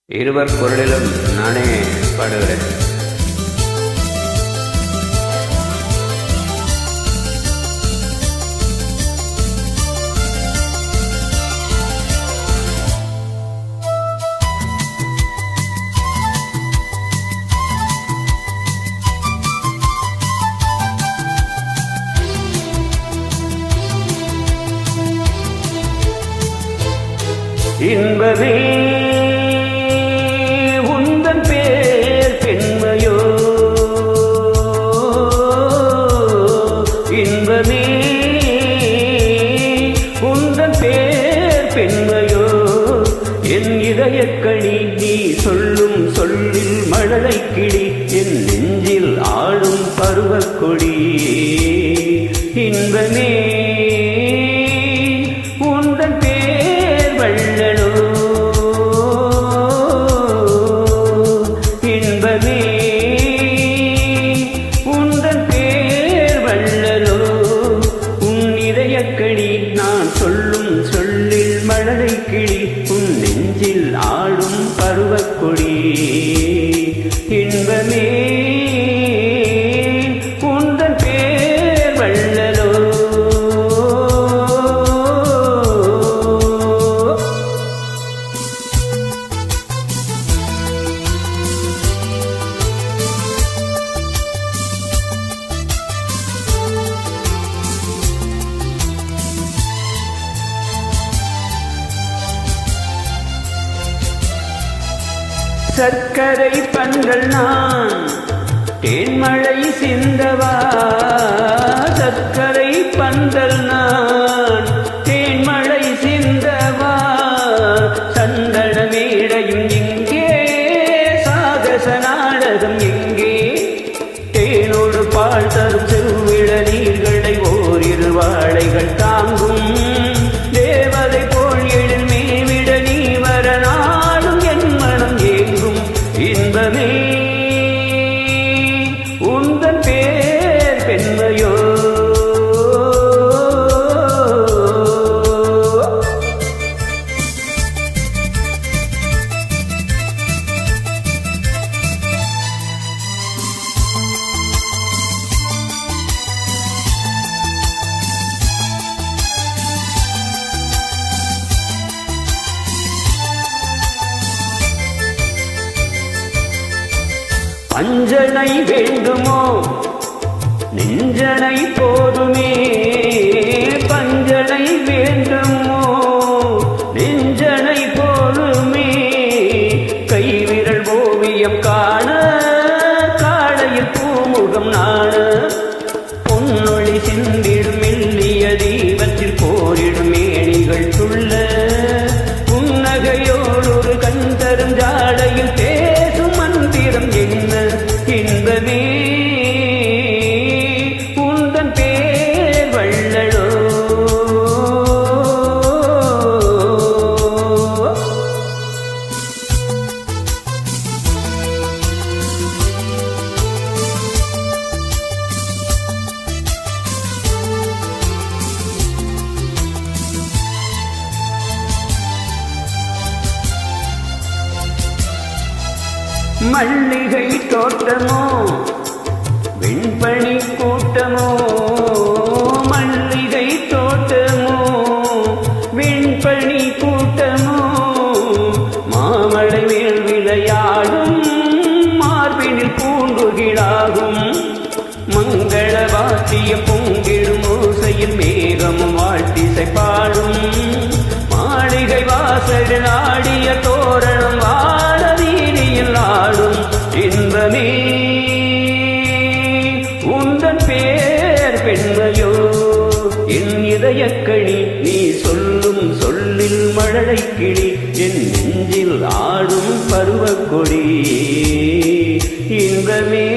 இருவர் குரலிலும் நானே பாடுகிறேன். இன்பமே உந்தன் பேர் பெண்மையோ, இன்பமே உந்தன் பேர் பெண்மையோ, என் இதயக்கணி நீ சொல்லும் சொல்லில் மழலை கிளி, என் நெஞ்சில் ஆடும் பருவக்கொடி. இன்பமே உந்தன் பேர் வள்ளலோ, இன்பமே உந்தன் பேர் வள்ளலோ, உன் இதயக்கணி நான் சொல்லும் சொல்லில் மழலை கிளி, உன் நெஞ்சில் ஆடும் பருவக்கொடி. இன்பமே உந்தன் பேர் வள்ளலோ. சர்க்கரை பந்தல் நான் தேன்மழை சிந்தவா, சர்க்கரை பந்தல் நான் தேன்மழை சிந்தவா, சந்தன மேடையும் எங்கே, சாகச நாடகம் எங்கே, தேனோடு பால் தரும் செவ்விட நீர்களை ஓரிரு வாழைகள் தாங்கும், தேவதை போல் எழில் மேவிட நீ வர நாடும் என் மனம் ஏங்கும். இன்பமே உந்தன் பேர் பெண்மையோ, அஞ்சனை வேண்டுமோ நெஞ்சனை போதுமே, பஞ்சனை வேண்டுமோ நெஞ்சனை போதுமே, கைவிரல் ஓவியம் காண காளையில் பூமுகம் நாண, பொன்னொழி சிந்திடும் மெல்லிய தீபத்தில் போரிடும் மேனிகள் துள்ள, புன்னகையோடு ஒரு கண் தரும் ஜாடையில் பேசும் மந்திரம் என்ன. இன்பமே உந்தன் பேர் வள்ளலோ. மல்லிகை தோட்டமோ வெண்பனி கூட்டமோ, மல்லிகை தோட்டமோ வெண்பனி கூட்டமோ, மாமழை மேல் விளையாடும் மார்பினில் பூண்டுகிளாகும், மங்கள வாத்திய பொங்கிடும் ஓசையில் மேகமும் வாழ்த்திசை பாடும், மாளிகை வாசலில் ஆடிய தோரணம் வாட வீதியில் ஆடும். இன்பமே உந்தன் பேர் பெண்மையோ, என் இதயக்கணி நீ சொல்லும் சொல்லில் மழலை கிளி, என் நெஞ்சில் ஆடும் பருவக்கொடி. இன்பமே